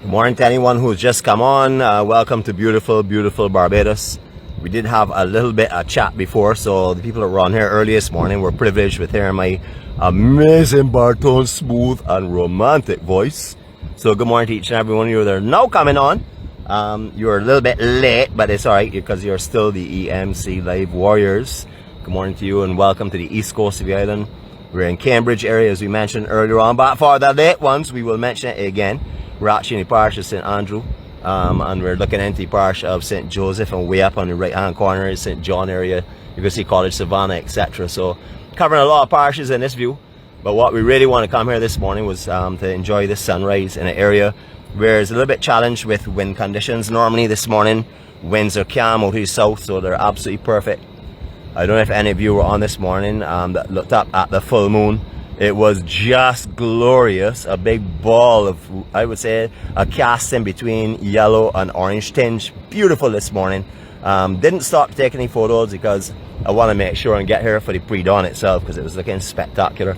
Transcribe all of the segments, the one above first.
Good morning to anyone who's just come on. Welcome to beautiful, beautiful Barbados. We did have a little bit of chat before, so the people that were on here early this morning were privileged with hearing my amazing baritone, smooth and romantic voice. So good morning to each and every one of you that are now coming on. You're a little bit late, but it's alright because you're still the EMC Live Warriors. Good morning to you and welcome to the east coast of the island. We're in Cambridge area, as we mentioned earlier on, but for the late ones, we will mention it again. We're actually in the parish of St. Andrew, and we're looking into the parish of St. Joseph, and way up on the right hand corner is St. John area. You can see College Savannah, etc. So covering a lot of parishes in this view, but what we really want to come here this morning was to enjoy the sunrise in an area where it's a little bit challenged with wind conditions. Normally this morning winds are calm out to the south, so they're absolutely perfect. I don't know if any of you were on this morning that looked up at the full moon. It was just glorious, a big ball of, I would say, a cast in between yellow and orange tinge. Beautiful this morning. Didn't stop to take any photos because I want to make sure and get here for the pre-dawn itself because it was looking spectacular.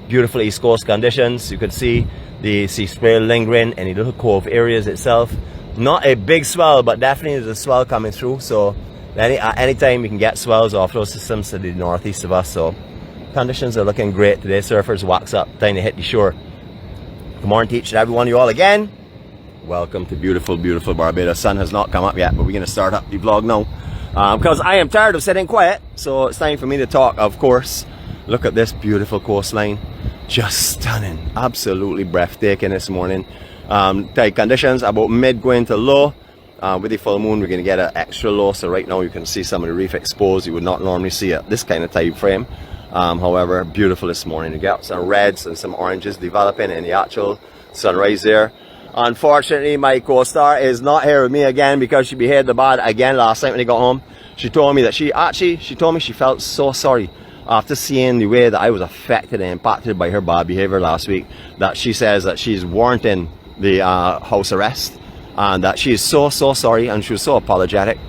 Beautiful east coast conditions. You could see the sea spray lingering in the little cove areas itself. Not a big swell, but definitely there's a swell coming through. So at any time we can get swells off those systems to the northeast of us. So conditions are looking great today. Surfers wax up, time to hit the shore. Good morning to each and every one of you all again. Welcome to beautiful, beautiful Barbados. Sun has not come up yet, but we're going to start up the vlog now because I am tired of sitting quiet. So it's time for me to talk, of course. Look at this beautiful coastline. Just stunning. Absolutely breathtaking this morning. Tide conditions about mid going to low. With the full moon, we're going to get an extra low. So right now you can see some of the reef exposed. You would not normally see at this kind of tide frame. However, beautiful this morning. You got some reds and some oranges developing in the actual sunrise there. Unfortunately, my co-star is not here with me again because she behaved bad again last night when he got home. She told me that she told me she felt so sorry after seeing the way that I was affected and impacted by her bad behavior last week, that she says that she's warranting the house arrest and that she is so sorry, and she was so apologetic.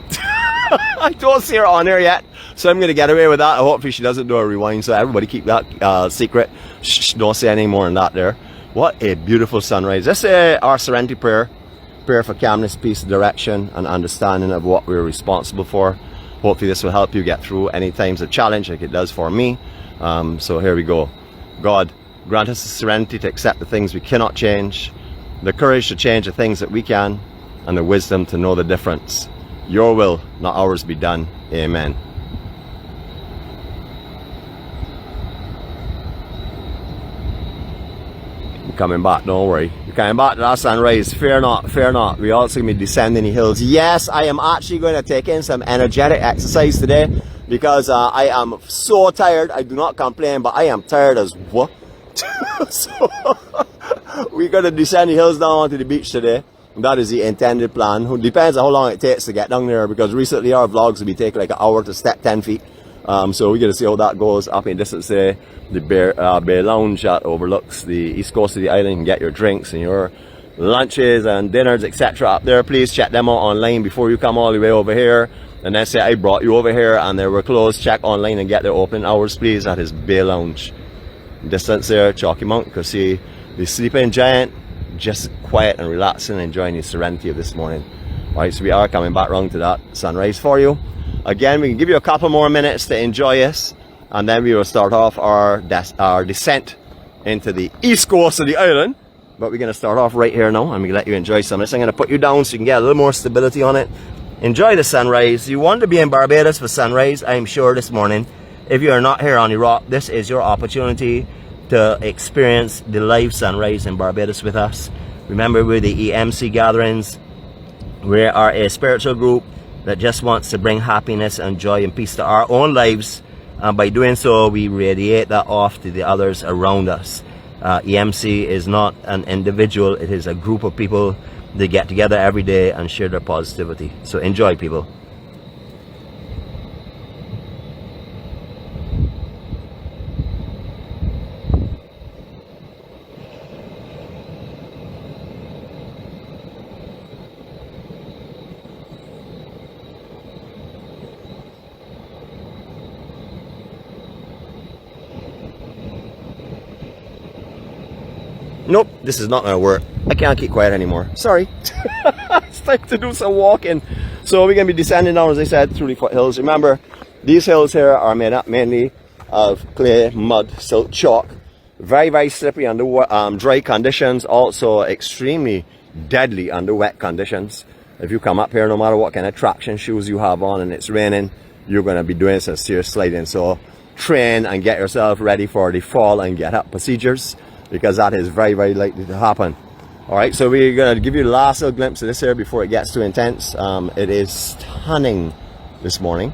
I don't see her on here yet, so I'm going to get away with that. Hopefully she doesn't do a rewind, so everybody keep that secret. Shh, don't say any more than that there. What a beautiful sunrise. This is our Serenity prayer for calmness, peace, direction and understanding of what we're responsible for. Hopefully this will help you get through any times of challenge like it does for me. So here we go. God, grant us the serenity to accept the things we cannot change, the courage to change the things that we can, and the wisdom to know the difference. Your will, not ours, be done. Amen. You're coming back, don't worry. You're coming back to that sunrise. Fear not, fear not. We're also going to be descending the hills. Yes, I am actually going to take in some energetic exercise today because I am so tired. I do not complain, but I am tired as what? So we're going to descend the hills down onto the beach today. That is the intended plan. It depends on how long it takes to get down there because recently our vlogs will be taking like an hour to step 10 feet. So we're going to see how that goes up in distance there. The Bay Lounge that overlooks the east coast of the island. You can get your drinks and your lunches and dinners, etc. up there. Please check them out online before you come all the way over here. And then say I brought you over here and they were closed. Check online and get their opening hours, please. That is Bay Lounge. Distance there, Chalky Mount. You can see the sleeping giant. Just quiet and relaxing, enjoying the serenity of this morning. Alright, so we are coming back round to that sunrise for you. Again, we can give you a couple more minutes to enjoy this, and then we will start off our descent into the east coast of the island. But we're going to start off right here now, and we're going to let you enjoy some of this. I'm going to put you down so you can get a little more stability on it. Enjoy the sunrise. You want to be in Barbados for sunrise, I'm sure, this morning. If you are not here on the rock, this is your opportunity to experience the live sunrise in Barbados with us. Remember, we're the EMC-Gatherings. We are a spiritual group that just wants to bring happiness and joy and peace to our own lives, and by doing so we radiate that off to the others around us. EMC is not an individual, it is a group of people that get together every day and share their positivity. So enjoy, people. Nope, this is not going to work. I can't keep quiet anymore. Sorry. It's time to do some walking. So we're going to be descending down, as I said, through the foothills. Remember, these hills here are made up mainly of clay, mud, silt, chalk. Very, very slippery under dry conditions. Also extremely deadly under wet conditions. If you come up here, no matter what kind of traction shoes you have on and it's raining, you're going to be doing some serious sliding. So train and get yourself ready for the fall and get up procedures, because that is very, very likely to happen. Alright, so we're going to give you the last little glimpse of this here before it gets too intense. It is stunning this morning.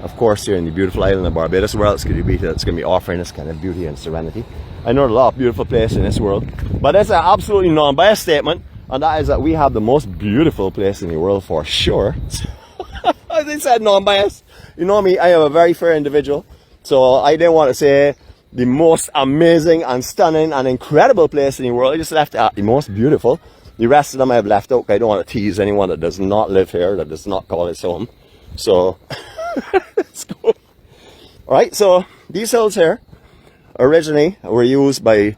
Of course, here in the beautiful island of Barbados, where else could you be that's going to be offering this kind of beauty and serenity? I know a lot of beautiful places in this world, but it's an absolutely non-biased statement, and that is that we have the most beautiful place in the world for sure. As I said, non-biased. You know me, I am a very fair individual, so I didn't want to say the most amazing and stunning and incredible place in the world. I just left out the most beautiful. The rest of them I have left out. I don't want to tease anyone that does not live here, that does not call it home. So let's go. Alright, so these hills here originally were used by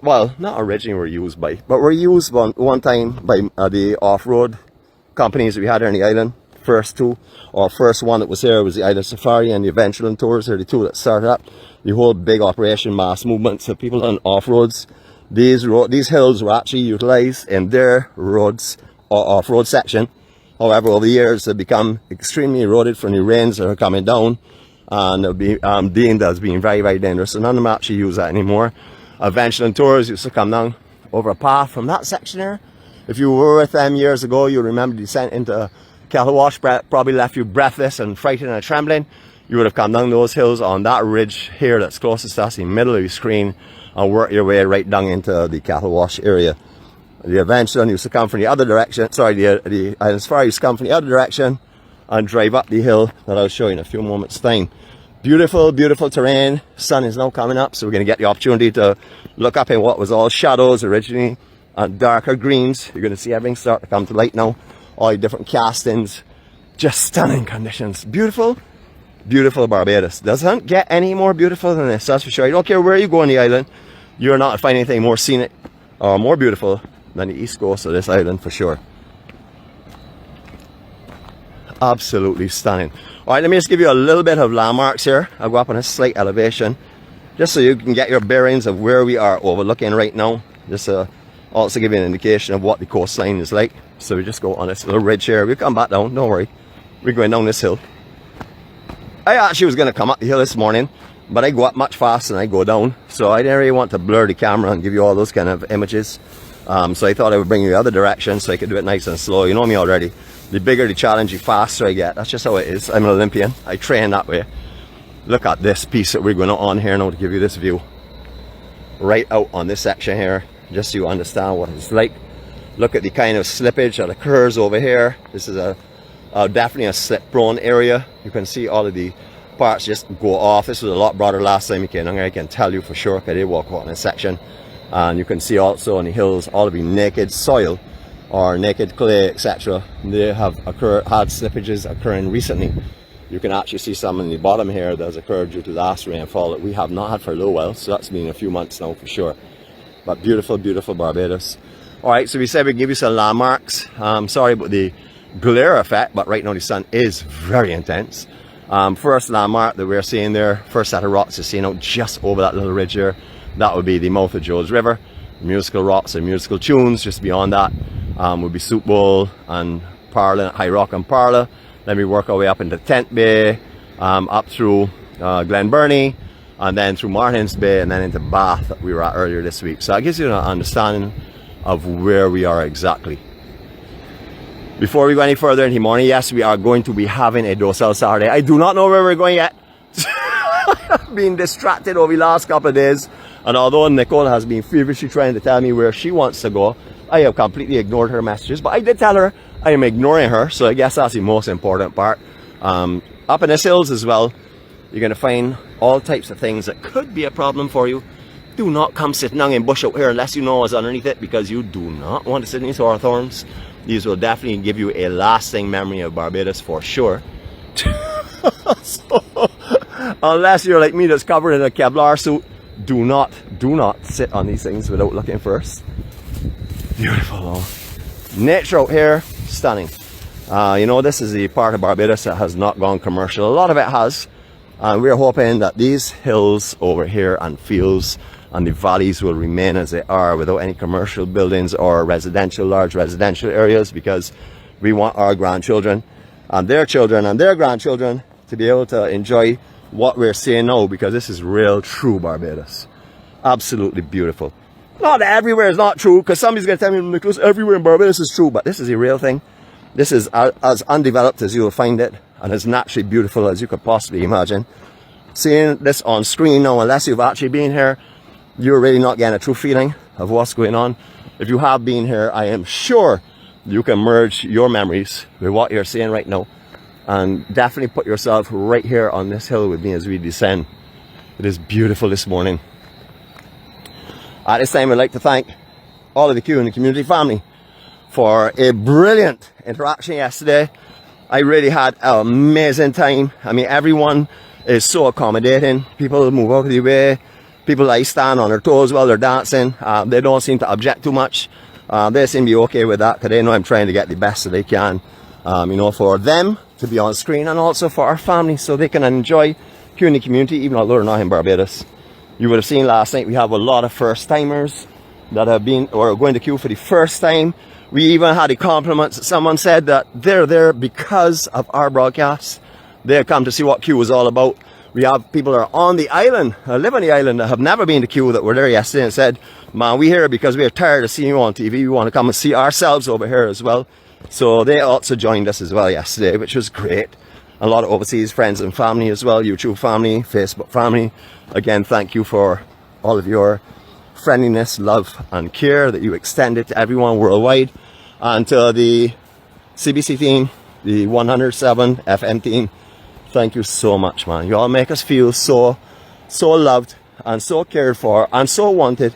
well, not originally were used by, but were used one time by the off-road companies we had here on the island. First two, or first one that was here was the Island Safari and the Adventureland Tours, are the two that started up the whole big operation, mass movements of people on off-roads. These hills were actually utilized in their roads or off-road section. However, over the years they've become extremely eroded from the rains that are coming down, and they'll be deemed as being very, very dangerous. So none of them actually use that anymore. Adventureland Tours used to come down over a path from that section there. If you were with them years ago, you remember the descent into 𝐭𝐴𝐻 probably left you breathless and frightened and trembling. You would have come down those hills on that ridge here that's closest to us in the middle of your screen and work your way right down into the 𝐭𝐴𝐻 area. The Adventureland used to come from the other direction, sorry, the Island Safari used to come from the other direction and drive up the hill that I'll show you in a few moments time. Beautiful, beautiful terrain. Sun is now coming up, so we're going to get the opportunity to look up in what was all shadows originally and darker greens. You're going to see everything start to come to light now. All the different castings, just stunning conditions. Beautiful, beautiful Barbados. Doesn't get any more beautiful than this, that's for sure. You don't care where you go on the island, you're not finding anything more scenic or more beautiful than the east coast of this island for sure. Absolutely stunning. Alright, let me just give you a little bit of landmarks here. I'll go up on a slight elevation just so you can get your bearings of where we are overlooking right now. Just also give you an indication of what the coastline is like. So we just go on this little ridge here. We'll come back down, don't worry. We're going down this hill. I actually was going to come up the hill this morning, but I go up much faster than I go down. So I didn't really want to blur the camera and give you all those kind of images. So I thought I would bring you the other direction so I could do it nice and slow. You know me already. The bigger the challenge, the faster I get. That's just how it is. I'm an Olympian. I train that way. Look at this piece that we're going on here now to give you this view. Right out on this section here, just so you understand what it's like. Look at the kind of slippage that occurs over here. This is definitely a slip-prone area. You can see all of the parts just go off. This was a lot broader last time you came down here. I can tell you for sure because I did walk out in this section. And you can see also on the hills all of the naked soil or naked clay, etc. They have had slippages occurring recently. You can actually see some in the bottom here that has occurred due to last rainfall that we have not had for a little while. So that's been a few months now for sure. But beautiful, beautiful Barbados. Alright, so we said we'd give you some landmarks. Sorry about the glare effect, but right now the sun is very intense. First landmark that we're seeing there, first set of rocks is seen out just over that little ridge here. That would be the mouth of Joe's River. Musical rocks and musical tunes. Just beyond that would be Soup Bowl and Parla, High Rock and Parla. Then we work our way up into Tent Bay, up through Glen Burnie, and then through Martins Bay, and then into Bath that we were at earlier this week. So that gives you an understanding of where we are exactly. Before we go any further in the morning, yes, we are going to be having a docile Saturday. I do not know where we're going yet. I've been distracted over the last couple of days, and although Nicole has been feverishly trying to tell me where she wants to go, I have completely ignored her messages. But I did tell her I am ignoring her, so I guess that's the most important part. Up in the hills as well, you're going to find all types of things that could be a problem for you. Do not come sitting down in bush out here unless you know what's underneath it, because you do not want to sit in these hawthorns. These will definitely give you a lasting memory of Barbados for sure. So, unless you're like me that's covered in a Kevlar suit, do not sit on these things without looking first. Beautiful. Nature out here, stunning. You know, this is the part of Barbados that has not gone commercial. A lot of it has. And we're hoping that these hills over here and fields and the valleys will remain as they are without any commercial buildings or residential, large residential areas, because we want our grandchildren and their grandchildren to be able to enjoy what we're seeing now, because this is real, true Barbados. Absolutely beautiful. Not that everywhere is not true, because somebody's going to tell me, Nicholas, everywhere in Barbados is true, but this is a real thing. This is as undeveloped as you will find it, and as naturally beautiful as you could possibly imagine. Seeing this on screen now, unless you've actually been here, you're really not getting a true feeling of what's going on. If you have been here, I am sure you can merge your memories with what you're seeing right now, and definitely put yourself right here on this hill with me as we descend. It is beautiful this morning. At this time, I'd like to thank all of the Q and the community family for a brilliant interaction yesterday. I really had an amazing time. I mean, everyone is so accommodating. People move out of the way. People like stand on their toes while they're dancing. They don't seem to object too much. They seem to be okay with that, because they know I'm trying to get the best that they can, you know, for them to be on screen, and also for our family, so they can enjoy Q in the community, even though they're not in Barbados. You would have seen last night we have a lot of first timers that have been or are going to Q for the first time. We even had the compliments. Someone said that they're there because of our broadcast. They have come to see what Q was all about. We have people that are on the island, live on the island, that have never been to Q, that were there yesterday and said, man, we're here because we're tired of seeing you on TV. We want to come and see ourselves over here as well. So they also joined us as well yesterday, which was great. A lot of overseas friends and family as well, YouTube family, Facebook family. Again, thank you for all of your friendliness, love and care that you extended to everyone worldwide. And to the CBC team, the 107 FM team, thank you so much, man. You all make us feel so loved and so cared for and so wanted.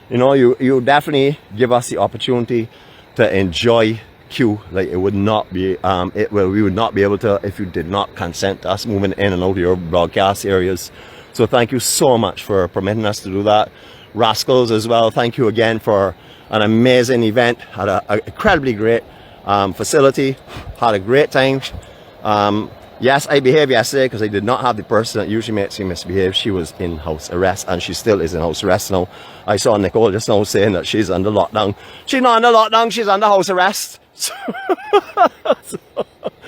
You know, you definitely give us the opportunity to enjoy Q like it would not be we would not be able to if you did not consent to us moving in and out of your broadcast areas. So thank you so much for permitting us to do that. Rascals as well, thank you again for an amazing event. Had an incredibly great facility, had a great time. Yes, I behaved yesterday because I did not have the person that usually makes me misbehave. She was in house arrest, and she still is in house arrest now. I saw Nicole just now saying that she's under lockdown. She's not under lockdown, she's under house arrest.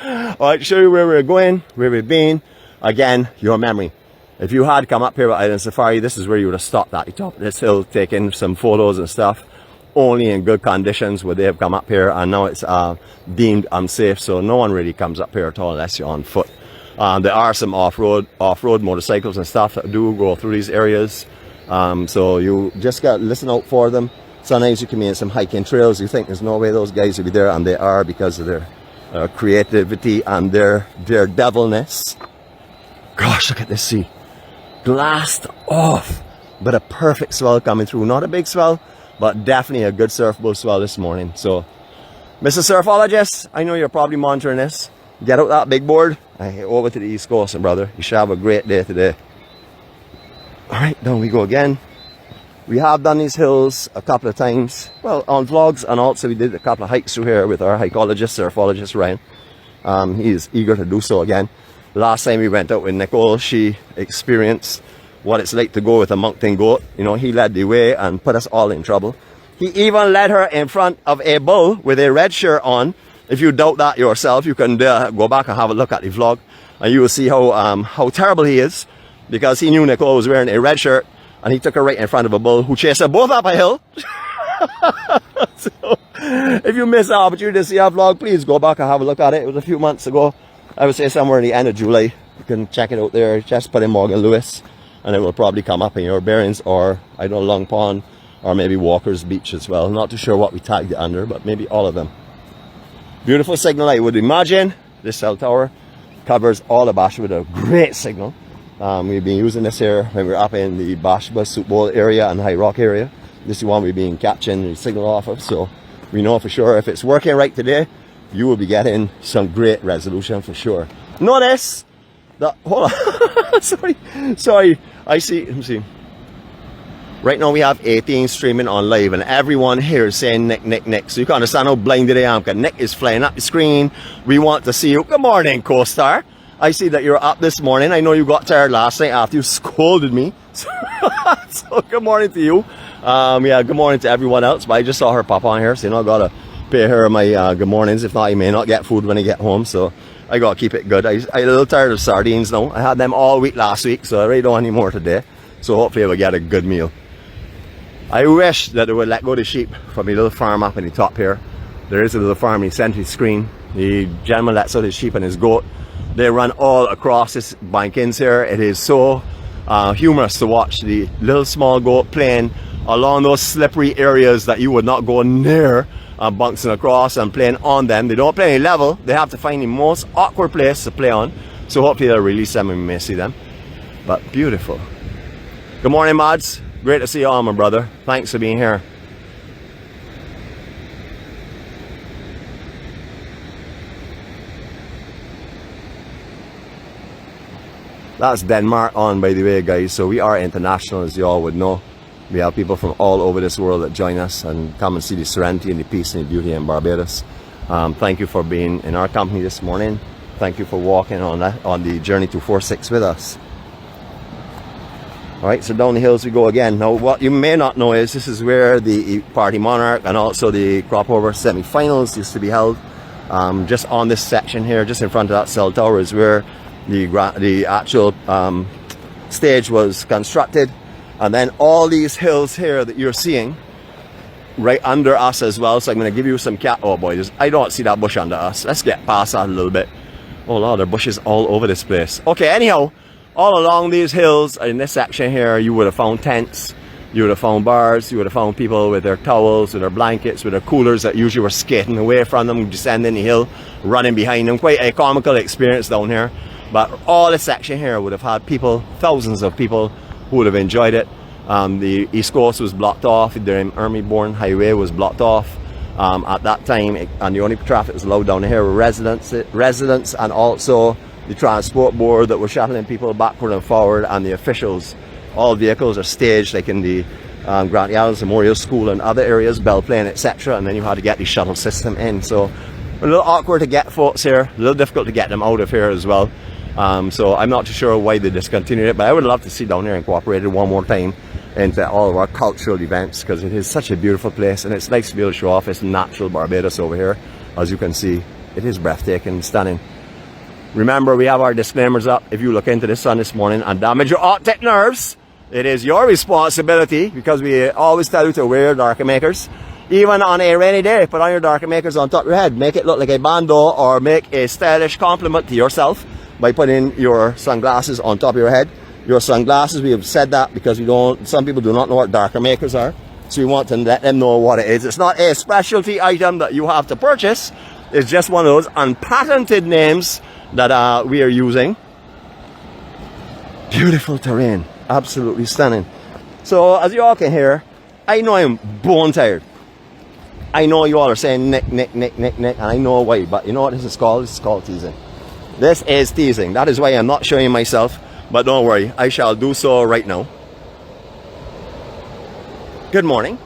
Alright, show you where we're going, where we've been. Again, your memory. If you had come up here with Island Safari, this is where you would have stopped at the top of this hill, taking some photos and stuff. Only in good conditions would they have come up here, and now it's deemed unsafe, so no one really comes up here at all unless you're on foot. There are some off-road motorcycles and stuff that do go through these areas, so you just got to listen out for them. Sometimes you can be in some hiking trails, you think there's no way those guys will be there, and they are, because of their creativity and their devilness. Gosh, look at this sea. Glassed off, but a perfect swell coming through. Not a big swell, but definitely a good surfable swell this morning. So, Mr. Surfologist, I know you're probably monitoring this. Get out that big board and head over to the East Coast, brother. You should have a great day today. Alright, down we go again. We have done these hills a couple of times, well, on vlogs, and also we did a couple of hikes through here with our hikologist, surfologist Ryan. He is eager to do so again. Last time we went out with Nicole, she experienced what it's like to go with a mountain goat. You know, he led the way and put us all in trouble. He even led her in front of a bull with a red shirt on. If you doubt that yourself, you can go back and have a look at the vlog, and you will see how terrible he is, because he knew Nicole was wearing a red shirt, and he took her right in front of a bull who chased her both up a hill. So, if you missed the opportunity to see our vlog, please go back and have a look at it. It was a few months ago. I would say somewhere in the end of July. You can check it out there. Just put in Morgan Lewis, and it will probably come up in your bearings, or I don't know, Long Pond, or maybe Walker's Beach as well. Not too sure what we tagged it under, but maybe all of them. Beautiful signal, I would imagine. This cell tower covers all of Bash with a great signal. We've been using this here when we're up in the Bashba, Soup Bowl area and High Rock area. This is one we've been catching the signal off of, so we know for sure if it's working right today, you will be getting some great resolution for sure. Notice that, hold on, sorry, I see, let me see. Right now we have 18 streaming on live, and everyone here is saying Nick, Nick, Nick. So you can understand how blinded I am, because Nick is flying up the screen. We want to see you. Good morning, co-star. I see that you're up this morning. I know you got tired last night after you scolded me. So good morning to you. Yeah, good morning to everyone else. But I just saw her pop on here, so you know I gotta pay her my good mornings. If not, I may not get food when I get home. So I gotta keep it good. I'm a little tired of sardines now. I had them all week last week, so I really don't want any more today. So hopefully I will get a good meal. I wish that they would let go the sheep from the little farm up in the top here. There is a little farm in the center screen. The gentleman lets out his sheep and his goat. They run all across this bankings here. It is so humorous to watch the little small goat playing along those slippery areas that you would not go near, bouncing across and playing on them. They don't play any level. They have to find the most awkward place to play on. So hopefully they'll release them and we may see them. But beautiful. Good morning, Mads. Great to see you all, my brother. Thanks for being here. That's Denmark on, by the way, guys. So we are international, as you all would know. We have people from all over this world that join us and come and see the serenity and the peace and the beauty in Barbados. Thank you for being in our company this morning. Thank you for walking on the journey to 4-6 with us. All right, so down the hills we go again. Now, what you may not know is this is where the Party Monarch and also the crop over semi-finals used to be held. Just on this section here, just in front of that cell tower, is where the actual stage was constructed. And then all these hills here that you're seeing right under us as well. So I'm going to give you some oh boy, I don't see that bush under us. Let's get past that a little bit. Oh Lord, there are bushes all over this place. Okay, anyhow, all along these hills in this section here, you would have found tents, you would have found bars, you would have found people with their towels, with their blankets, with their coolers that usually were skating away from them, descending the hill, running behind them. Quite a comical experience down here. But all this section here would have had people, thousands of people who would have enjoyed it. The East Coast was blocked off, the 𝐒𝐴𝐼𝐵 highway was blocked off at that time, and the only traffic was allowed down here were residents and also the transport board that were shuttling people backward and forward, and the officials. All vehicles are staged like in the 𝐒𝐴𝐼𝐵 Memorial School and other areas, Bell Plain, etc. And then you had to get the shuttle system in. So a little awkward to get folks here, a little difficult to get them out of here as well. So I'm not too sure why they discontinued it, but I would love to see down here incorporated one more time into all of our cultural events, because it is such a beautiful place and it's nice to be able to show off this natural Barbados over here. As you can see, it is breathtaking, stunning. Remember, we have our disclaimers up. If you look into the sun this morning and damage your optic nerves, it is your responsibility, because we always tell you to wear darker makers. Even on a rainy day, put on your darker makers on top of your head. Make it look like a bandeau, or make a stylish compliment to yourself by putting your sunglasses on top of your head. Your sunglasses, we have said that because some people do not know what darker makers are. So we want to let them know what it is. It's not a specialty item that you have to purchase. It's just one of those unpatented names that we are using. Beautiful terrain, absolutely stunning. So as you all can hear, I know I'm bone tired. I know you all are saying Nick, Nick, Nick, Nick, Nick, and I know why, but you know what this is called? This is called teasing. This is teasing. That is why I'm not showing myself, but don't worry, I shall do so right now. Good morning.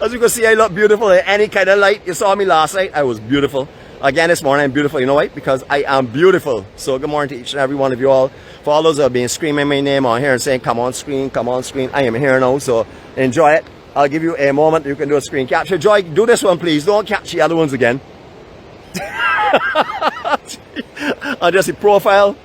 As you can see, I look beautiful in any kind of light. You saw me last night, I was beautiful. Again this morning, I'm beautiful. You know why? Because I am beautiful. So good morning to each and every one of you all. For all those that have been screaming my name on here and saying, come on screen, I am here now, so enjoy it. I'll give you a moment. You can do a screen capture. Joy, do this one, please. Don't catch the other ones again. And just the profile,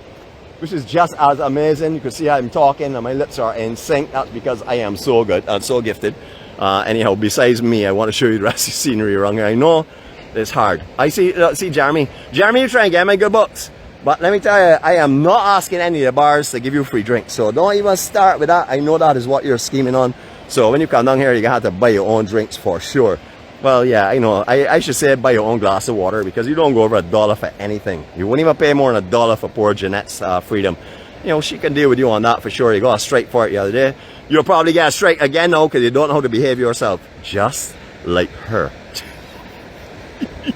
which is just as amazing. You can see I'm talking and my lips are in sync. That's because I am so good and so gifted. Anyhow, besides me, I want to show you the rest of the scenery around here. I know it's hard. I see Jeremy. Jeremy, you try and get my good books. But let me tell you, I am not asking any of the bars to give you free drinks. So don't even start with that. I know that is what you're scheming on. So when you come down here, you're going to have to buy your own drinks for sure. Well, yeah, I know. I should say buy your own glass of water, because you don't go over $1 for anything. You wouldn't even pay more than $1 for poor Jeanette's freedom. You know, she can deal with you on that for sure. You got a strike for it the other day. You'll probably get a strike again now because you don't know how to behave yourself. Just like her.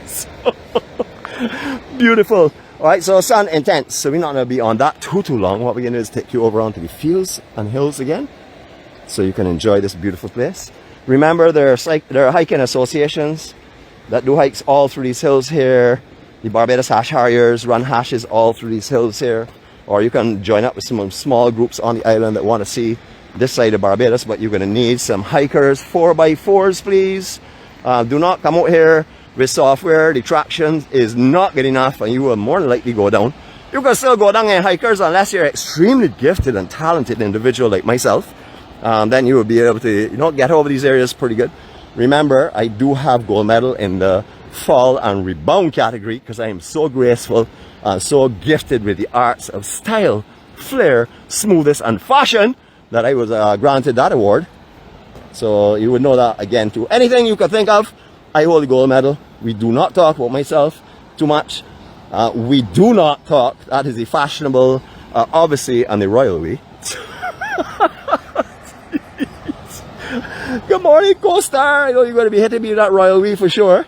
So, beautiful. Alright, so sun intense. So we're not going to be on that too long. What we're going to do is take you over onto the fields and hills again. so you can enjoy this beautiful place. Remember, there are hiking associations that do hikes all through these hills here. The Barbados Hash Harriers run hashes all through these hills here. Or you can join up with some small groups on the island that want to see this side of Barbados, but you're going to need some hikers, 4x4s, please. Do not come out here with software. The traction is not good enough, and you will more than likely go down. You can still go down in hikers unless you're extremely gifted and talented individual like myself. Then you will be able to, get over these areas pretty good. Remember, I do have gold medal in the fall and rebound category because I am so graceful and so gifted with the arts of style, flair, smoothness, and fashion that I was granted that award. So you would know that again too. Anything you could think of, I hold the gold medal. We do not talk about myself too much. We do not talk. That is the fashionable, obviously, and the royal way. Good morning, co-star. I know you're going to be hitting me with that royal way for sure.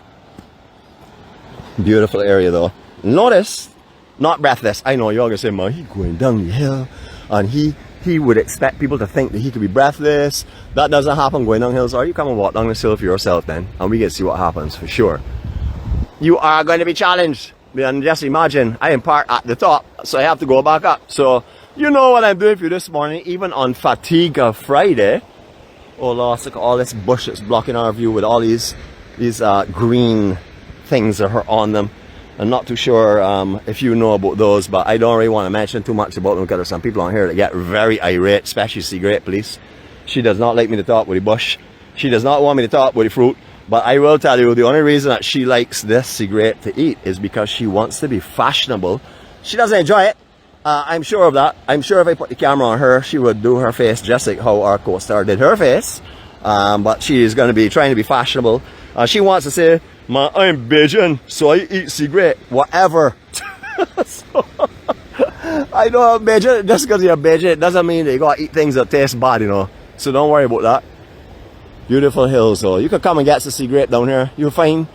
Beautiful area though. Notice, not breathless. I know you're going to say, man, he's going down the hill, and he would expect people to think that he could be breathless. That doesn't happen going down hills. Or you come and walk down this hill for yourself then, and we get to see what happens for sure. You are going to be challenged. And just imagine, I am parked at the top, so I have to go back up. So you know what I'm doing for you this morning, even on Fatigue Friday. Oh Lord, look at all this bush that's blocking our view with all these green things that are on them. I'm not too sure if you know about those, but I don't really want to mention too much about them because there's some people on here that get very irate, especially 𝐶𝐵 police. She does not like me to talk with the bush. She does not want me to talk with the fruit. But I will tell you, the only reason that she likes this 𝐶𝐵 to eat is because she wants to be fashionable. She doesn't enjoy it. I'm sure of that. I'm sure if I put the camera on her, she would do her face just like how our co-star did her face. But she is going to be trying to be fashionable. She wants to say, man, I'm Bajan, so I eat 𝐶𝐵, whatever. So, I know Bajan, just because you're Bajan, it doesn't mean that you got to eat things that taste bad, So don't worry about that. Beautiful hills, so you can come and get some 𝐶𝐵 down here. You'll find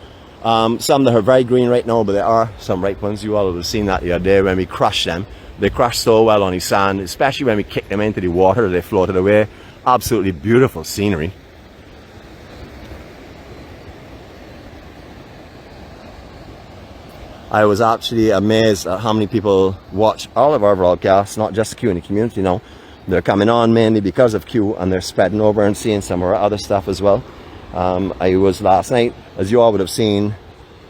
some that are very green right now, but there are some ripe ones. You all would have seen that the other day when we crushed them. They crushed so well on the sand, especially when we kicked them into the water, they floated away. Absolutely beautiful scenery. I was actually amazed at how many people watch all of our broadcasts, not just Q in the community now. They're coming on mainly because of Q, and they're spreading over and seeing some of our other stuff as well. I was last night, as you all would have seen,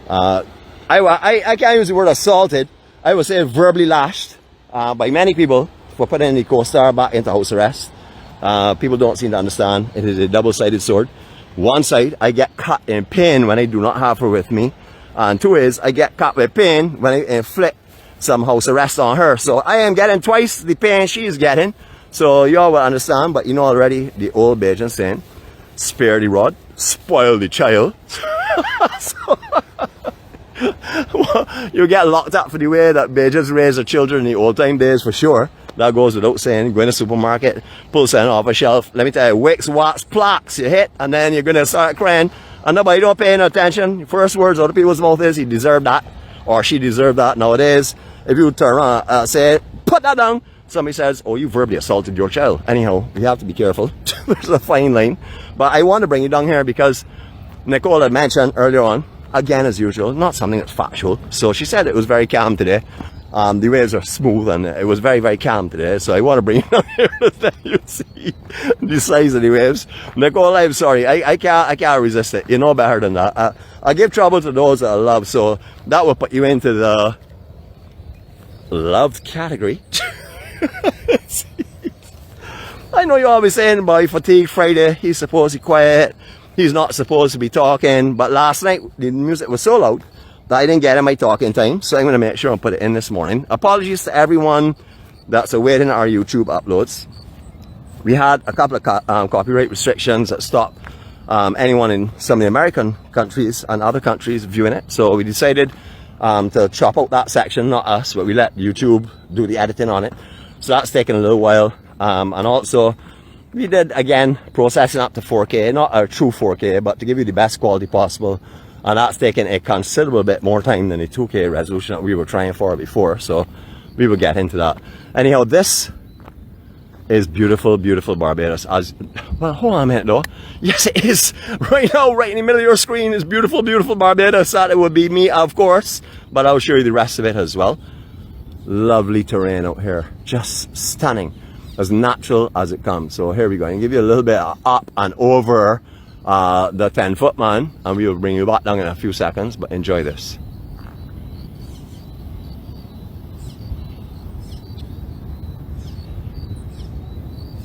I can't use the word assaulted. I would say verbally lashed by many people for putting the co-star back into house arrest. People don't seem to understand. It is a double-sided sword. One side, I get cut in pain when I do not have her with me. And two is, I get cut with pain when I inflict some house arrest on her. So I am getting twice the pain she is getting. So you all will understand, but you know already the old Bajan saying, spare the rod, spoil the child. So, well, you get locked up for the way that Bajans raised their children in the old time days for sure. That goes without saying. Go in a supermarket, pull something off a shelf. Let me tell you, wicks, wax, plaques, you hit, and then you're going to start crying. And nobody don't pay no attention. First words out of people's mouth is, he deserved that, or she deserved that. Nowadays, if you turn around and say, put that down, somebody says, oh, you verbally assaulted your child. Anyhow, we have to be careful. There's a fine line. But I want to bring you down here because Nicole had mentioned earlier on, again as usual, not something that's factual. So she said it was very calm today. The waves are smooth and it was very, very calm today. So I want to bring you down here so that you see the size of the waves. Nicole, I'm sorry. I can't resist it. You know better than that. I give trouble to those that I love. So that will put you into the love category. I know you're always saying by Fatigue Friday, he's supposed to be quiet. He's not supposed to be talking. But last night, the music was so loud that I didn't get in my talking time, so I'm going to make sure and put it in this morning. Apologies to everyone that's awaiting our YouTube uploads. We had a couple of copyright restrictions that stopped anyone in some of the American countries and other countries viewing it. So we decided to chop out that section, not us, but we let YouTube do the editing on it. So that's taken a little while. And also, we did, again, processing up to 4K, not a true 4K, but to give you the best quality possible. And that's taken a considerable bit more time than the 2K resolution that we were trying for before. So we will get into that. Anyhow, this is beautiful, beautiful Barbados. As well, hold on a minute though. Yes, it is. Right now, right in the middle of your screen is beautiful, beautiful Barbados. That it would be me, of course, but I'll show you the rest of it as well. Lovely terrain out here, just stunning, as natural as it comes. So here we go. I can give you a little bit of up and over the 10-foot man, and we will bring you back down in a few seconds. But enjoy this.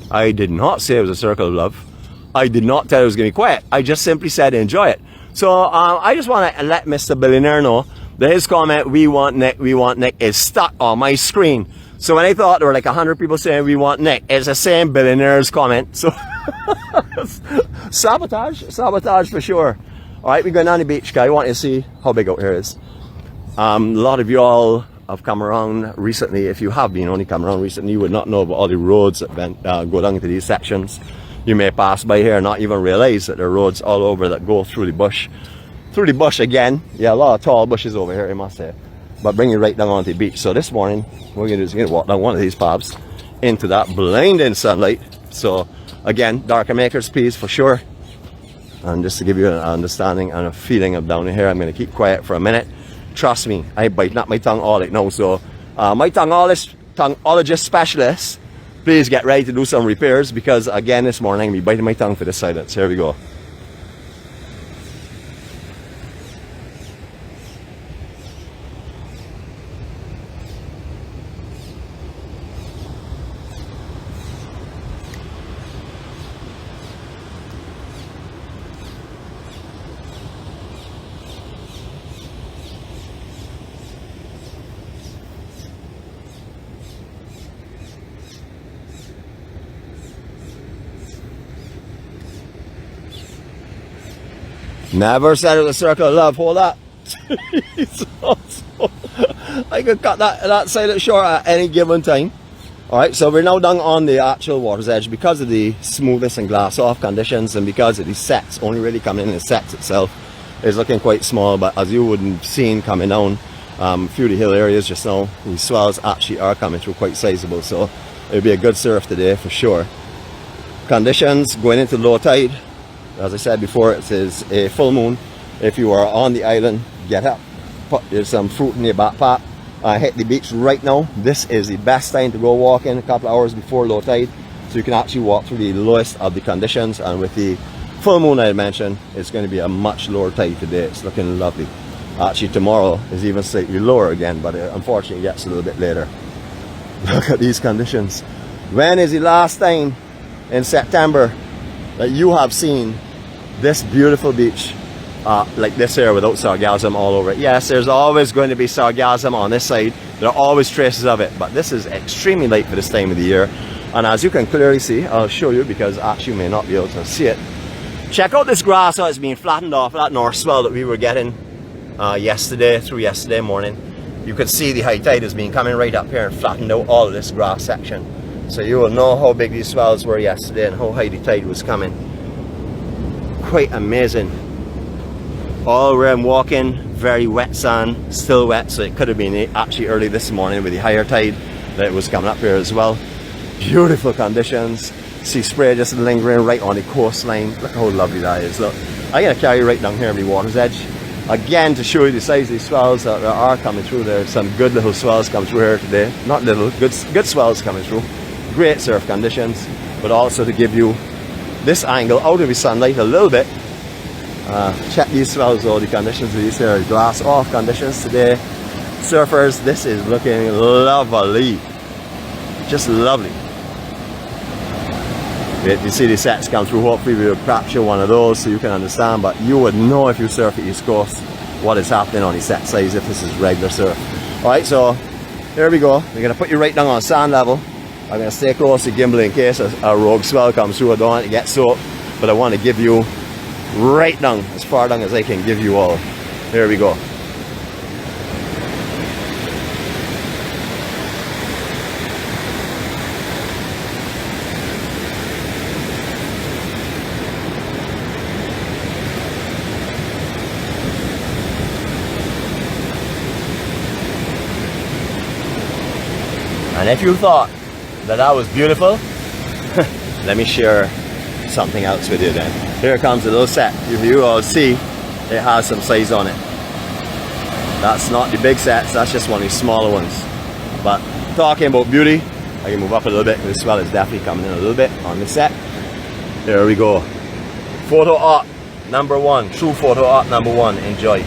I did not say it was a circle of love. I did not tell it was going to be quiet. I just simply said enjoy it. So I just want to let Mr. Billionaire know that his comment, we want Nick, is stuck on my screen. So when I thought there were like 100 people saying we want Nick, it's the same Billionaire's comment. So sabotage for sure. All right, we're going down the beach, guys. I want you to see how big out here is. A lot of you all have come around recently. If you have been only come around recently, you would not know about all the roads that go down into these sections. You may pass by here and not even realize that there are roads all over that go through the bush. Through the bush again. Yeah, a lot of tall bushes over here, I must say. But bring you right down onto the beach. So this morning, what we're going to do is we're going to walk down one of these paths into that blinding sunlight. So again, darker makers, please, for sure. And just to give you an understanding and a feeling of down here, I'm going to keep quiet for a minute. Trust me, I bite not my tongue all it now. So my tongueologist specialist, please get ready to do some repairs, because again this morning I'm going to be biting my tongue for this silence. Here we go. Never said it was a circle of love. Hold up. I could cut that side short at any given time. Alright, so we're now down on the actual water's edge because of the smoothness and glass off conditions, and because of the sets only really coming in the sets itself is looking quite small. But as you would have seen coming down a few of the hill areas just now, the swells actually are coming through quite sizable, so it'll be a good surf today for sure. Conditions going into low tide. As I said before, it is a full moon. If you are on the island, get up, put some fruit in your backpack, hit the beach right now. This is the best time to go walking, a couple of hours before low tide, so you can actually walk through the lowest of the conditions. And with the full moon I mentioned, it's going to be a much lower tide today. It's looking lovely. Actually tomorrow is even slightly lower again, but unfortunately it gets a little bit later. Look at these conditions. When is the last time in September that you have seen this beautiful beach like this here without sargassum all over it? Yes, there's always going to be sargassum on this side. There are always traces of it, but this is extremely light for this time of the year. And as you can clearly see, I'll show you because actually you may not be able to see it. Check out this grass, how it's being flattened off that north swell that we were getting yesterday morning. You could see the high tide has been coming right up here and flattened out all of this grass section. So you will know how big these swells were yesterday and how high the tide was coming. Quite amazing. All where I'm walking, very wet sand, still wet, so it could have been actually early this morning with the higher tide that it was coming up here as well. Beautiful conditions. Sea spray just lingering right on the coastline. Look how lovely that is. Look, I'm going to carry you right down here on the water's edge. Again, to show you the size of these swells that are coming through. There's some good little swells coming through here today. Not little, good swells coming through. Great surf conditions, but also to give you this angle out of the sunlight a little bit. Check these swells, all the conditions of these here, glass off conditions today. Surfers, this is looking lovely, just lovely. Wait, you see the sets come through. Hopefully we will capture one of those so you can understand, but you would know if you surf the East Coast what is happening on the set size if this is regular surf. Alright, so here we go. We're going to put you right down on sand level. I'm going to stay close to gimbal in case a rogue swell comes through. I don't want to get soaked, but I want to give you right down, as far down as I can give you all. Here we go. And if you thought that was beautiful, let me share something else with you then. Here comes a little set. If you all see, it has some size on it. That's not the big sets, that's just one of the smaller ones. But talking about beauty, I can move up a little bit. This swell is definitely coming in a little bit on the set. There we go. Photo op number 1. True photo op number 1. Enjoy.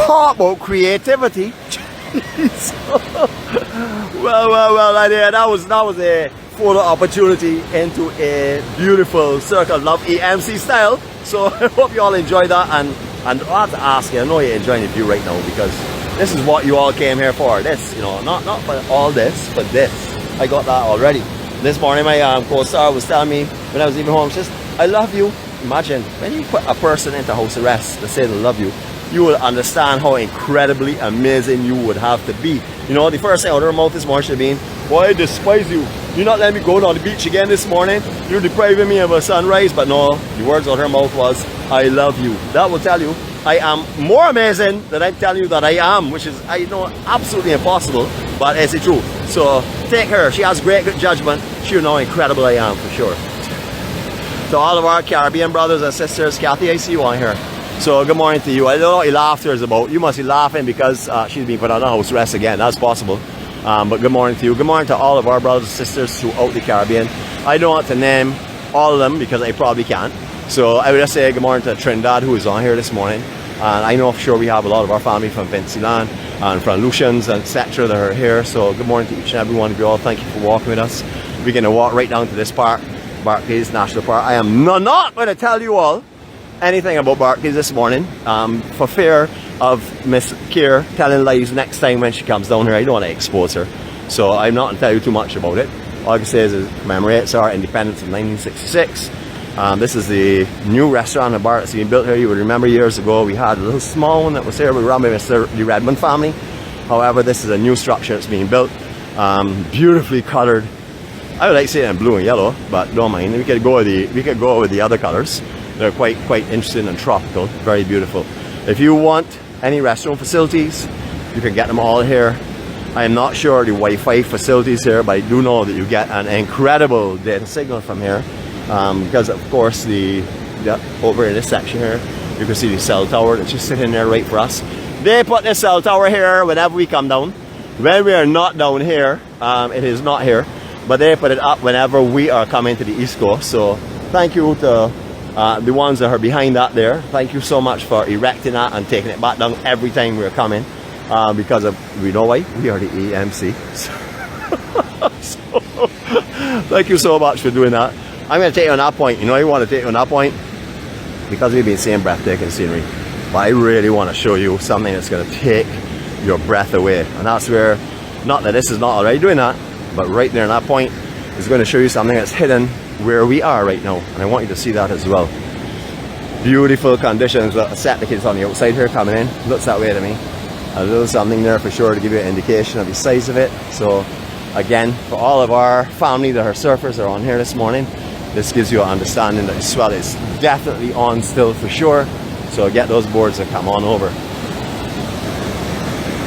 Talk about creativity. well, idea. That was a photo opportunity into a beautiful circle love EMC style. So I hope you all enjoyed that, and I have to ask you, I know you're enjoying the view right now because this is what you all came here for. This, you know, not for all this, but this. I got that already. This morning my co-star was telling me when I was leaving home, she says, I love you. Imagine when you put a person into house arrest to say they love you, you will understand how incredibly amazing you would have to be. You know, the first thing out of her mouth this morning should have been, boy, I despise you. You're not letting me go down the beach again this morning. You're depriving me of a sunrise. But no, the words out of her mouth was, I love you. That will tell you I am more amazing than I'm telling you that I am, which is, I know, absolutely impossible, but it's the truth. So take her. She has great good judgment. She'll know how incredible I am for sure. To all of our Caribbean brothers and sisters, Kathy, I see you on here. So good morning to you. I don't know what your laughter is about. You must be laughing because she's been put on a house arrest again. That's possible. But good morning to you. Good morning to all of our brothers and sisters throughout the Caribbean. I don't want to name all of them because I probably can't. So I would just say good morning to Trinidad, who is on here this morning. And I know for sure we have a lot of our family from Vincent and from Lucians and etc. that are here. So good morning to each and every one of you all. Thank you for walking with us. We're going to walk right down to this park, Barclays National Park. I am not going to tell you all anything about Barclays this morning for fear of Miss Keir telling lies next time when she comes down here. I don't want to expose her, so I'm not going to tell you too much about it. All I can say is it commemorates our independence in 1966. This is the new restaurant and bar that's being built here. You would remember years ago we had a little small one that was here. We run by Mr. the Redmond family. However, this is a new structure that's being built, beautifully coloured. I would like to say it in blue and yellow, but don't mind. We could go with the other colours. They're quite interesting and tropical, very beautiful. If you want any restroom facilities, you can get them all here. I am not sure the Wi-Fi facilities here, but I do know that you get an incredible data signal from here, because of course over in this section here, you can see the cell tower that's just sitting there right for us. They put the cell tower here whenever we come down. When we are not down here, it is not here, but they put it up whenever we are coming to the East Coast. So thank you to the ones that are behind that there. Thank you so much for erecting that and taking it back down every time we're coming, because we know why, we are the EMC. So, thank you so much for doing that. I'm going to take you on that point. You know, you want to take you on that point because we've been seeing breathtaking scenery. But I really want to show you something that's going to take your breath away. And that's where, not that this is not already doing that, but right there on that point is going to show you something that's hidden where we are right now. And I want you to see that as well. Beautiful conditions. Set the kids on the outside here coming in. Looks that way to me. A little something there for sure to give you an indication of the size of it. So again, for all of our family that are surfers are on here this morning, this gives you an understanding that the swell is definitely on still for sure. So get those boards and come on over.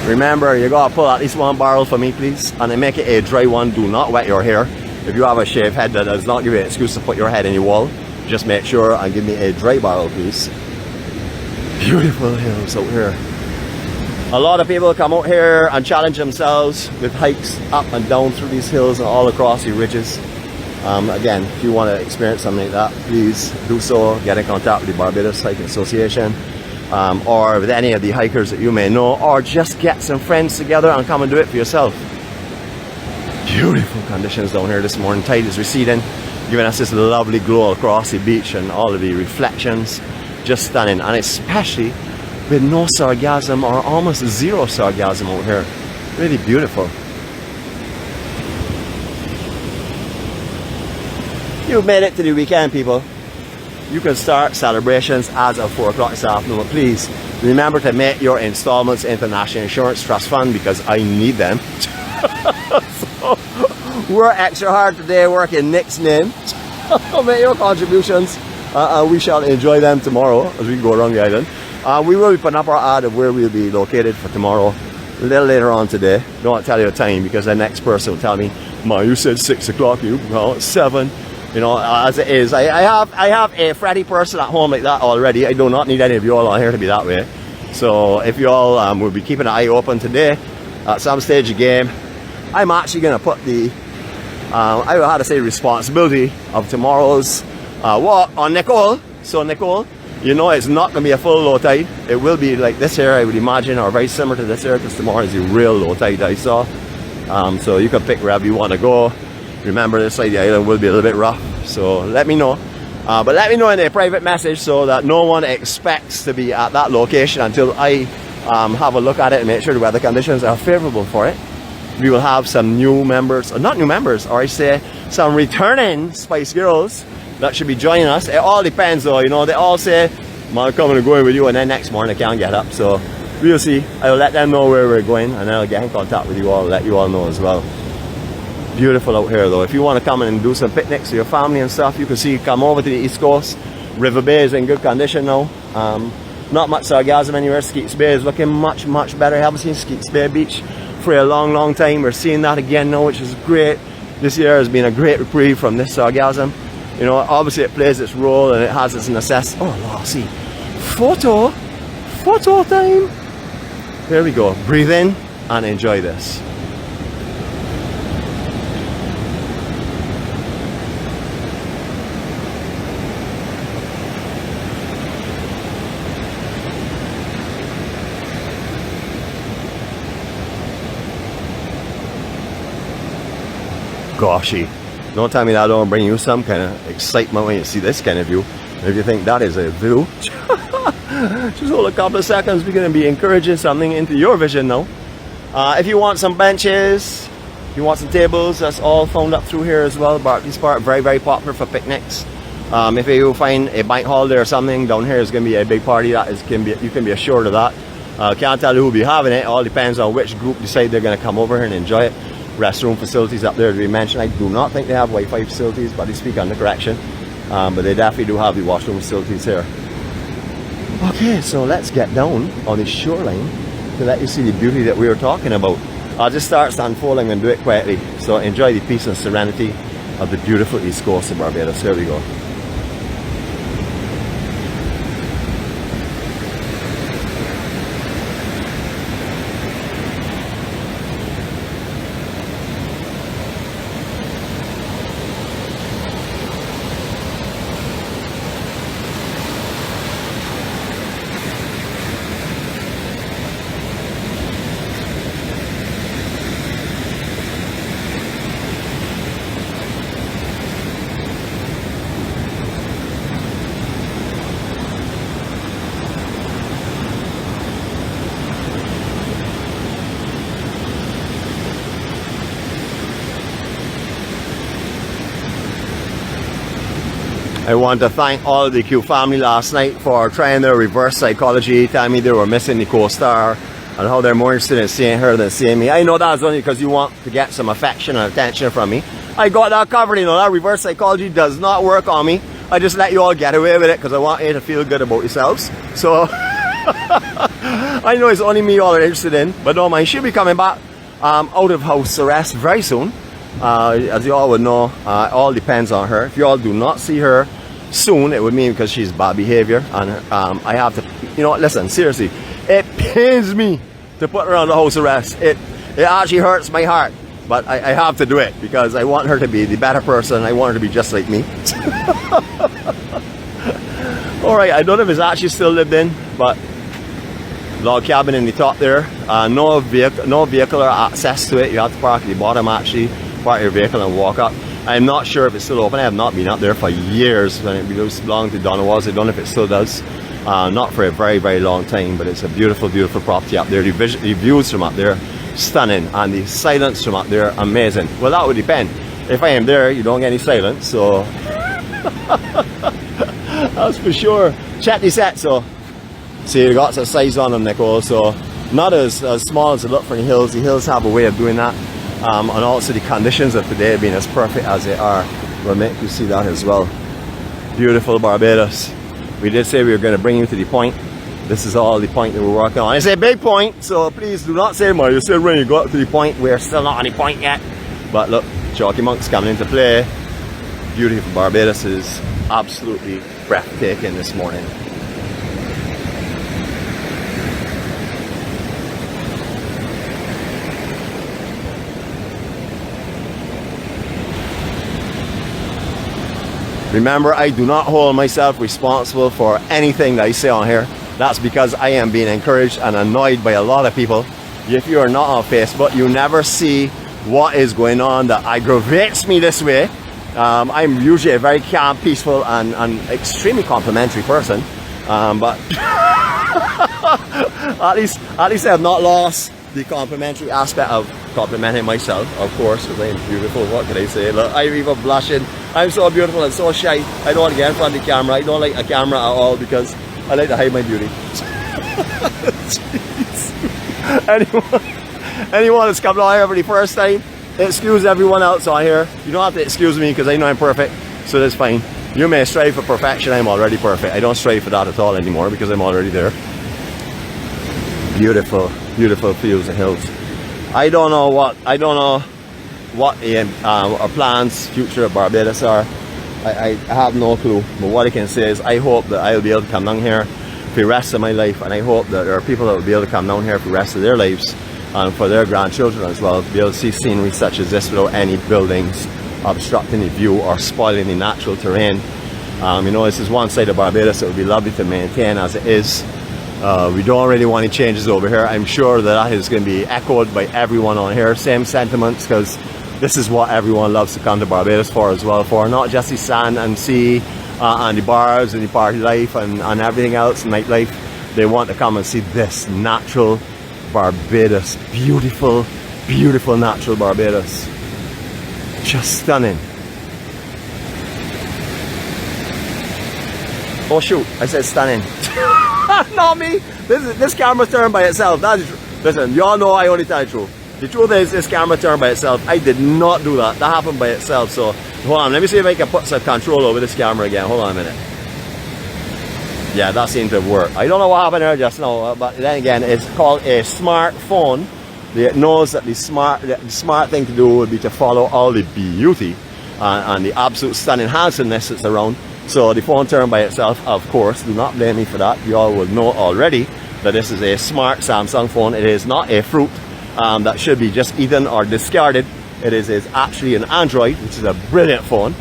Remember, you gotta pull at least one barrel for me, please, and then make it a dry one. Do not wet your hair. If you have a shaved head, that does not give you an excuse to put your head in the wall. Just make sure and give me a dry barrel, please. Beautiful hills out here. A lot of people come out here and challenge themselves with hikes up and down through these hills and all across the ridges. Again, if you want to experience something like that, please do so. Get in contact with the Barbados Hiking Association, or with any of the hikers that you may know, or just get some friends together and come and do it for yourself. Beautiful conditions down here this morning. Tide is receding, giving us this lovely glow across the beach and all of the reflections. Just stunning, and especially with no sargassum or almost zero sargassum out here. Really beautiful. You've made it to the weekend, people. You can start celebrations as of 4 o'clock this afternoon. But please remember to make your installments into National Insurance Trust Fund because I need them. So, we're extra hard today working Nick's name. Make your contributions. We shall enjoy them tomorrow as we go around the island. We will be putting up our ad of where we'll be located for tomorrow a little later on today. Don't want to tell you the time because the next person will tell me, "Ma, you said 6 o'clock, it's 7. You know, as it is. I have a fretty person at home like that already. I do not need any of you all on here to be that way. So if you all will be keeping an eye open today, at some stage of the game, I'm actually going to put the, I will have to say, responsibility of tomorrow's walk on Nicole. So Nicole, you know it's not going to be a full low tide. It will be like this here, I would imagine, or very similar to this here, because tomorrow is the real low tide I saw. So you can pick wherever you want to go. Remember, this side of the island will be a little bit rough, so let me know. But let me know in a private message so that no one expects to be at that location until I have a look at it and make sure the weather conditions are favorable for it. We will have some new members, or not new members, or I say some returning Spice Girls that should be joining us. It all depends though, you know, they all say, "I'm coming and going with you," and then next morning they can't get up. So we'll see. I'll let them know where we're going and then I'll get in contact with you all, let you all know as well. Beautiful out here though. If you want to come and do some picnics with your family and stuff, you can see, come over to the East Coast. River Bay is in good condition now. Not much sargassum anywhere. 𝐒𝐞𝐫 Bay is looking much better. I haven't seen 𝐒𝐞𝐫 Bay Beach for a long time. We're seeing that again now, which is great. This year has been a great reprieve from this sargassum. You know, obviously it plays its role and it has its necessity. Oh Lord, see, photo time. There we go. Breathe in and enjoy this. Goshy. Don't tell me that don't bring you some kind of excitement when you see this kind of view. If you think that is a view, just hold a couple of seconds. We're going to be encouraging something into your vision now. If you want some benches, if you want some tables, that's all found up through here as well. Barclays Park, very popular for picnics. If you find a bank holiday or something, down here is going to be a big party. You can be assured of that. Can't tell who will be having it. All depends on which group decide they're going to come over here and enjoy it. Restroom facilities up there, as we mentioned. I do not think they have Wi-Fi facilities, but they speak under correction. But they definitely do have the washroom facilities here. Okay, so let's get down on the shoreline to let you see the beauty that we were talking about. I'll just start unfolding and do it quietly. So enjoy the peace and serenity of the beautiful east coast of Barbados. Here we go. I want to thank all the 𝐞 family last night for trying their reverse psychology, telling me they were missing the co-star and how they're more interested in seeing her than seeing me. I know that's only because you want to get some affection and attention from me. I got that covered, you know. That reverse psychology does not work on me. I just let you all get away with it because I want you to feel good about yourselves. So I know it's only me you all are interested in, but no mind, she'll be coming back out of house arrest very soon. As you all would know, it all depends on her. If you all do not see her soon, it would mean because she's bad behavior, and I have to, you know, listen, seriously, it pains me to put her under house arrest. It actually hurts my heart, but I have to do it because I want her to be the better person. I want her to be just like me. Alright, I don't know if it's actually still lived in, but log cabin in the top there. No vehicular access to it. You have to park at the bottom, actually. Park your vehicle and walk up. I'm not sure if it's still open. I have not been up there for years when it belonged to Donna was. I don't know if it still does. Not for a very, very long time, but it's a beautiful, beautiful property up there. The views from up there, stunning, and the silence from up there, amazing. Well, that would depend. If I am there, you don't get any silence, so that's for sure. Check the set, so see, you got some size on them, Nicole, so not as small as they look for the hills. The hills have a way of doing that. And also the conditions of today being as perfect as they are will make you see that as well. Beautiful Barbados. We did say we were going to bring you to the point. This is all the point that we're working on. It's a big point, so please do not say, "Well, you said when you got to the point." We're still not on the point yet. But look, Chalky Monk's coming into play. Beautiful Barbados is absolutely breathtaking this morning. Remember, I do not hold myself responsible for anything that I say on here. That's because I am being encouraged and annoyed by a lot of people. If you are not on Facebook, you never see what is going on that aggravates me this way. I'm usually a very calm, peaceful, and extremely complimentary person. But at least I have not lost the complimentary aspect of complimenting myself, of course, because I am beautiful. What can I say? Look, I'm even blushing. I'm so beautiful and so shy. I don't want to get in front of the camera. I don't like a camera at all because I like to hide my beauty. anyone that's coming on here for the first time, excuse everyone else on here. You don't have to excuse me because I know I'm perfect, so that's fine. You may strive for perfection. I'm already perfect. I don't strive for that at all anymore because I'm already there. Beautiful, beautiful fields and hills. I don't know what our plans, future of Barbados are. I have no clue, but what I can say is I hope that I'll be able to come down here for the rest of my life, and I hope that there are people that will be able to come down here for the rest of their lives and for their grandchildren as well, to be able to see scenery such as this without any buildings obstructing the view or spoiling the natural terrain. You know, this is one side of Barbados that would be lovely to maintain as it is. We don't really want any changes over here. I'm sure that is going to be echoed by everyone on here, same sentiments, because this is what everyone loves to come to Barbados for as well, for not just the sand and sea and the bars and the party life and everything else, nightlife. They want to come and see this natural Barbados, beautiful, beautiful natural Barbados. Just stunning. Oh shoot, I said stunning. Not me. This camera turned by itself. Listen, y'all know I only tell the truth. The truth is, this camera turned by itself. I did not do that. That happened by itself. So hold on, let me see if I can put some control over this camera again. Hold on a minute. Yeah, that seemed to have worked. I don't know what happened there just now, but then again, it's called a smartphone. It knows that the smart thing to do would be to follow all the beauty and the absolute stunning handsomeness that's around. So the phone turned by itself, of course. Do not blame me for that. You all will know already that this is a smart Samsung phone. It is not a fruit that should be just eaten or discarded. It is actually an Android, which is a brilliant phone.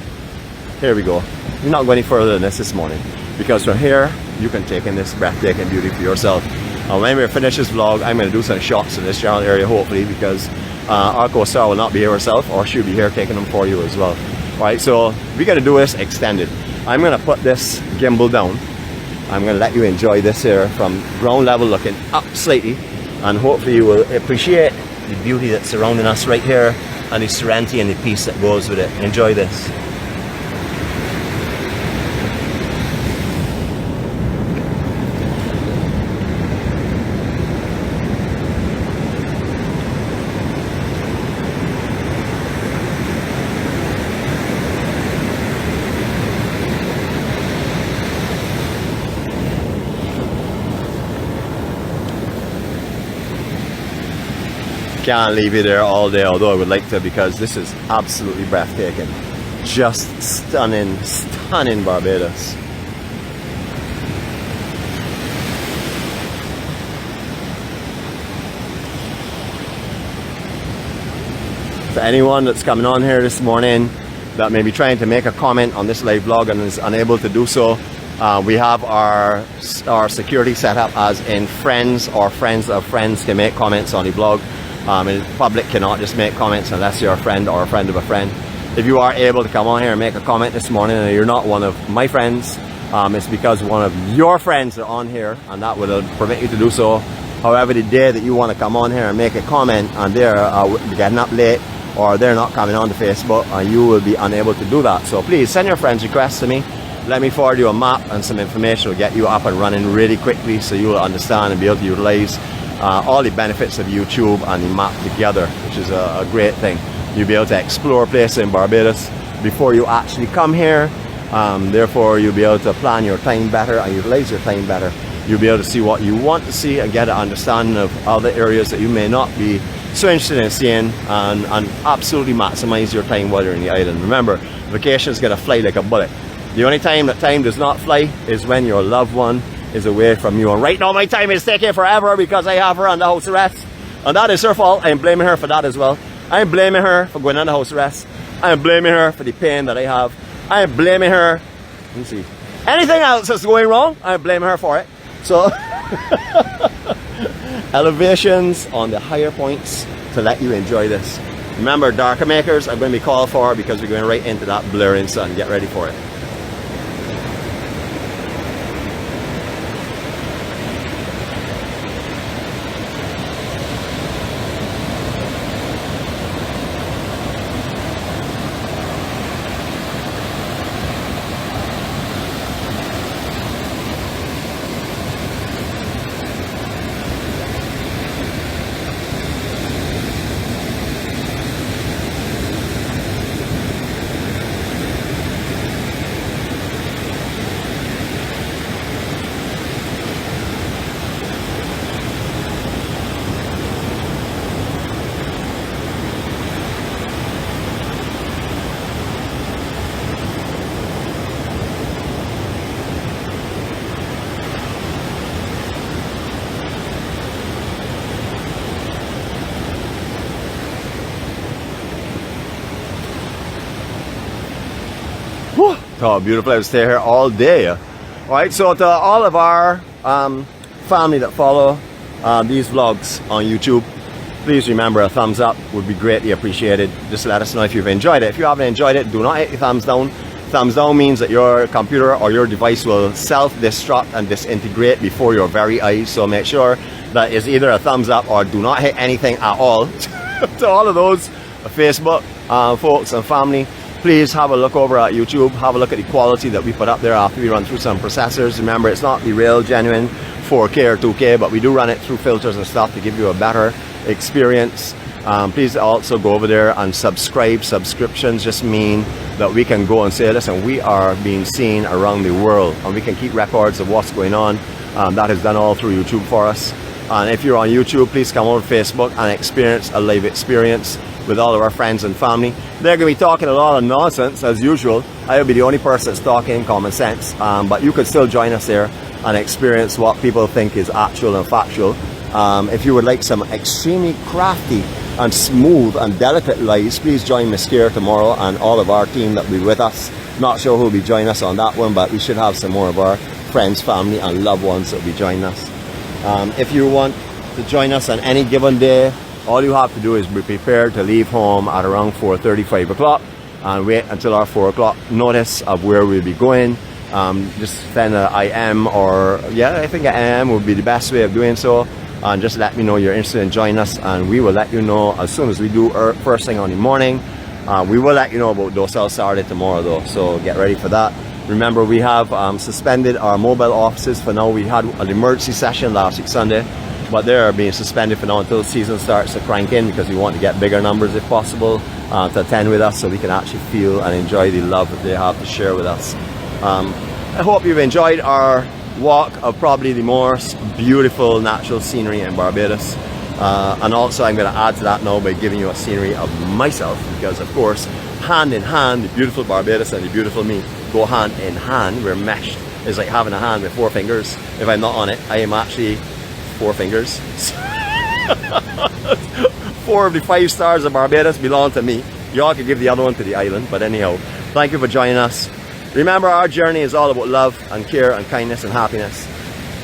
Here we go. We're not going any further than this morning, because from here you can take in this breathtaking beauty for yourself. And when we finish this vlog, I'm going to do some shots in this general area, hopefully, because our co-star will not be here herself, or she'll be here taking them for you as well. Right, so we're going to do this extended. I'm going to put this gimbal down. I'm going to let you enjoy this here from ground level, looking up slightly, and hopefully you will appreciate the beauty that's surrounding us right here and the serenity and the peace that goes with it. Enjoy this. can't leave you there all day, although I would like to, because this is absolutely breathtaking. Just stunning, stunning Barbados. To anyone that's coming on here this morning that may be trying to make a comment on this live vlog and is unable to do so, we have our security set up as in friends or friends of friends can make comments on the vlog. And the public cannot just make comments unless you're a friend or a friend of a friend. If you are able to come on here and make a comment this morning and you're not one of my friends, it's because one of your friends are on here, and that would permit you to do so. However, the day that you want to come on here and make a comment and they're getting up late, or they're not coming on to Facebook, and you will be unable to do that. So please send your friends requests to me. Let me forward you a map and some information will get you up and running really quickly, so you will understand and be able to utilize all the benefits of YouTube and the map together, which is a great thing. You'll be able to explore places in Barbados before you actually come here. Therefore, you'll be able to plan your time better and utilize your time better. You'll be able to see what you want to see and get an understanding of other areas that you may not be so interested in seeing, and absolutely maximize your time while you're in the island. Remember, vacation's gonna fly like a bullet. The only time that time does not fly is when your loved one is away from you. And right now my time is taking forever because I have her under house arrest. And that is her fault. I'm blaming her for that as well. I'm blaming her for going under house arrest. I'm blaming her for the pain that I have. I'm blaming her, let me see, anything else that's going wrong, I'm blaming her for it. So elevations on the higher points to let you enjoy this. Remember, darker makers are going to be called for because we're going right into that blurring sun. Get ready for it. Oh, beautiful. I would stay here all day. All right, so to all of our family that follow these vlogs on YouTube, please remember a thumbs up would be greatly appreciated. Just let us know if you've enjoyed it. If you haven't enjoyed it, do not hit the thumbs down. Thumbs down means that your computer or your device will self-destruct and disintegrate before your very eyes. So make sure that it's either a thumbs up or do not hit anything at all. To all of those Facebook folks and family, please have a look over at YouTube. Have a look at the quality that we put up there after we run through some processors. Remember, it's not the real genuine 4K or 2K, but we do run it through filters and stuff to give you a better experience. Please also go over there and subscribe. Subscriptions just mean that we can go and say, listen, we are being seen around the world, and we can keep records of what's going on. That is done all through YouTube for us. And if you're on YouTube, please come over to Facebook and experience a live experience with all of our friends and family. They're going to be talking a lot of nonsense as usual. I'll be the only person that's talking common sense, but you could still join us there and experience what people think is actual and factual. If you would like some extremely crafty and smooth and delicate lives, please join Miss 𝗟𝗄 tomorrow and all of our team that will be with us. Not sure who will be joining us on that one, but we should have some more of our friends, family and loved ones that will be joining us. If you want to join us on any given day, all you have to do is be prepared to leave home at around 4:30, 5 o'clock and wait until our 4 o'clock notice of where we'll be going. Just send an IM, or I think an IM would be the best way of doing so, and just let me know you're interested in joining us, and we will let you know as soon as we do first thing on the morning. We will let you know about 𝐿𝐶𝐿 Saturday tomorrow though, so get ready for that. Remember, we have suspended our mobile offices for now. We had an emergency session last week Sunday, but they're being suspended for now until the season starts to crank in, because we want to get bigger numbers if possible to attend with us, so we can actually feel and enjoy the love that they have to share with us. I hope you've enjoyed our walk of probably the most beautiful natural scenery in Barbados. And also I'm going to add to that now by giving you a scenery of myself, because of course, hand in hand, the beautiful Barbados and the beautiful me go hand in hand. We're meshed. It's like having a hand with 4 fingers. If I'm not on it, I am actually 4 fingers. 4 of the 5 stars of Barbados belong to me. Y'all could give the other one to the island, but anyhow, thank you for joining us. Remember, our journey is all about love and care and kindness and happiness.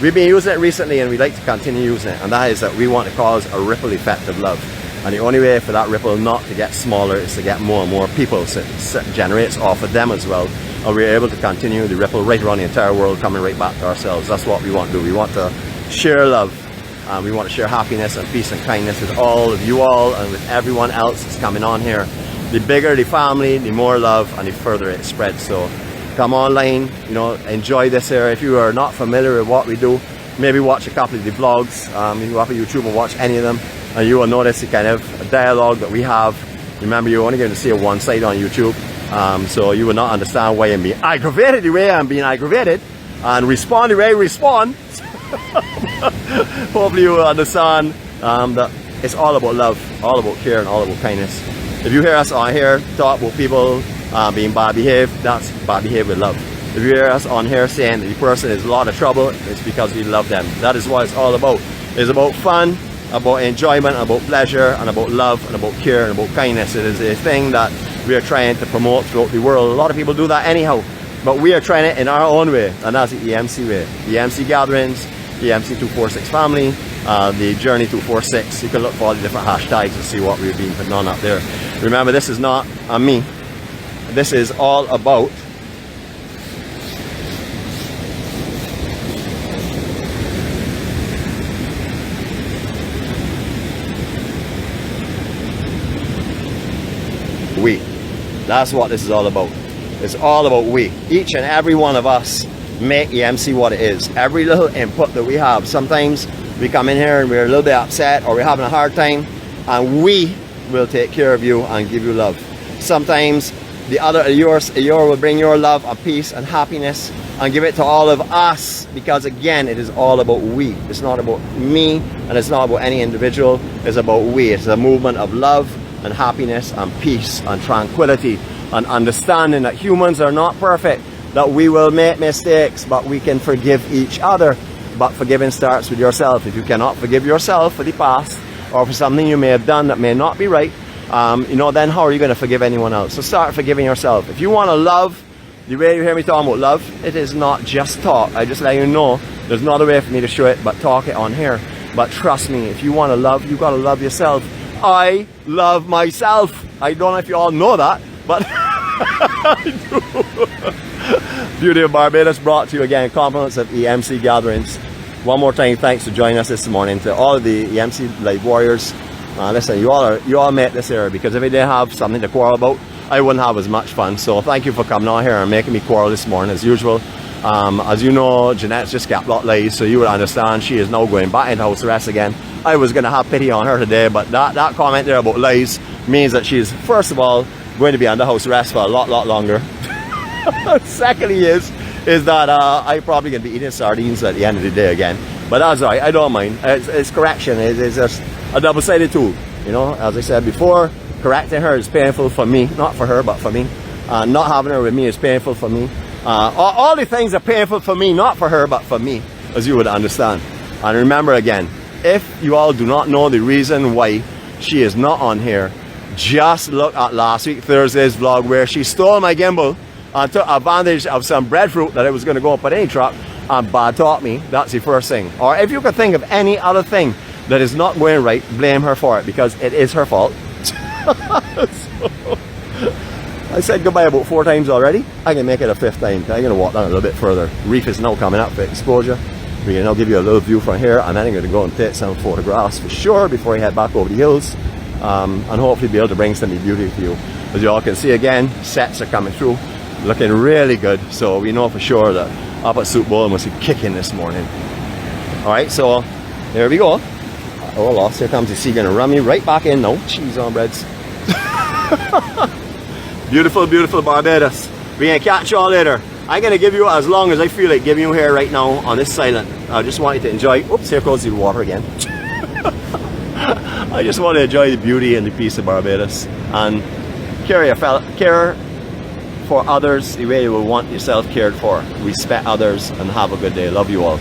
We've been using it recently and we'd like to continue using it, and that is that we want to cause a ripple effect of love. And the only way for that ripple not to get smaller is to get more and more people, so it generates off of them as well. And we're able to continue the ripple right around the entire world, coming right back to ourselves. That's what we want to do. We want to share love. We want to share happiness and peace and kindness with all of you all and with everyone else that's coming on here. The bigger the family, the more love and the further it spreads. So come online, you know, enjoy this here. If you are not familiar with what we do, maybe watch a couple of the vlogs. You go up on YouTube and watch any of them, and you will notice the kind of dialogue that we have. Remember, you're only going to see it one side on YouTube, so you will not understand why I'm being aggravated the way I'm being aggravated, and respond the way I respond. Hopefully you will understand that it's all about love, all about care, and all about kindness. If you hear us on here talk about people being bad behaved, that's bad behaved with love. If you hear us on here saying that the person is in a lot of trouble, it's because we love them. That is what it's all about. It's about fun, about enjoyment, about pleasure, and about love, and about care, and about kindness. It is a thing that we are trying to promote throughout the world. A lot of people do that anyhow, but we are trying it in our own way, and that's the EMC way. The EMC gatherings, the EMC-246 family, the Journey 246. You can look for all the different hashtags to see what we've been putting on up there. Remember, this is not a me. This is all about we. That's what this is all about. It's all about we. Each and every one of us make EMC what it is. Every little input that we have. Sometimes we come in here and we're a little bit upset or we're having a hard time, and we will take care of you and give you love. Sometimes the other yours will bring your love and peace and happiness and give it to all of us, because again, it is all about we. It's not about me, and it's not about any individual. It's about we. It's a movement of love and happiness and peace and tranquility and understanding that humans are not perfect, that we will make mistakes, but we can forgive each other. But forgiving starts with yourself. If you cannot forgive yourself for the past or for something you may have done that may not be right, you know, then how are you going to forgive anyone else? So start forgiving yourself. If you want to love, the way you hear me talking about love, it is not just talk. I just let you know there's not a way for me to show it but talk it on here. But trust me, if you want to love, you got to love yourself. I love myself. I don't know if you all know that, but I do. Beauty of Barbados brought to you again, compliments of EMC Gatherings. One more time, thanks for joining us this morning. To all of the EMC Live Warriors, listen, you all made this here, because if I didn't have something to quarrel about, I wouldn't have as much fun. So thank you for coming on here and making me quarrel this morning as usual. As you know, Jeanette's just got lot lies, so you would understand she is now going back into house arrest again. I was going to have pity on her today, but that comment there about lies means that she's, first of all, going to be under house arrest for a lot longer. Secondly is that I probably going to be eating sardines at the end of the day again. But that's alright, I don't mind. It's correction. It's just a double-sided tool. You know, as I said before, correcting her is painful for me, not for her, but for me. Not having her with me is painful for me. All the things are painful for me, not for her, but for me, as you would understand. And remember again, if you all do not know the reason why she is not on here, just look at last week Thursday's vlog where she stole my gimbal and took advantage of some breadfruit that I was going to go and put in a truck and bad taught me. That's the first thing. Or if you could think of any other thing that is not going right, blame her for it, because it is her fault. So, I said goodbye about 4 times already. I can make it a 5th time. I'm going to walk down a little bit further. Reef is now coming up for exposure. We're going to now give you a little view from here, and then I'm going to go and take some photographs for sure before I head back over the hills, and hopefully be able to bring some beauty to you. As you all can see again, sets are coming through, looking really good. So we know for sure that up at Soup Bowl must be kicking this morning. Alright, so there we go. Oh, lost. Here comes the sea, going to run me right back in now. Cheese on breads. Beautiful, beautiful Barbados. We're going to catch you all later. I'm going to give you as long as I feel like giving you here right now on this silent. I just want you to enjoy. Oops, here goes the water again. I just want to enjoy the beauty and the peace of Barbados and care for others the way you will want yourself cared for. Respect others and have a good day. Love you all.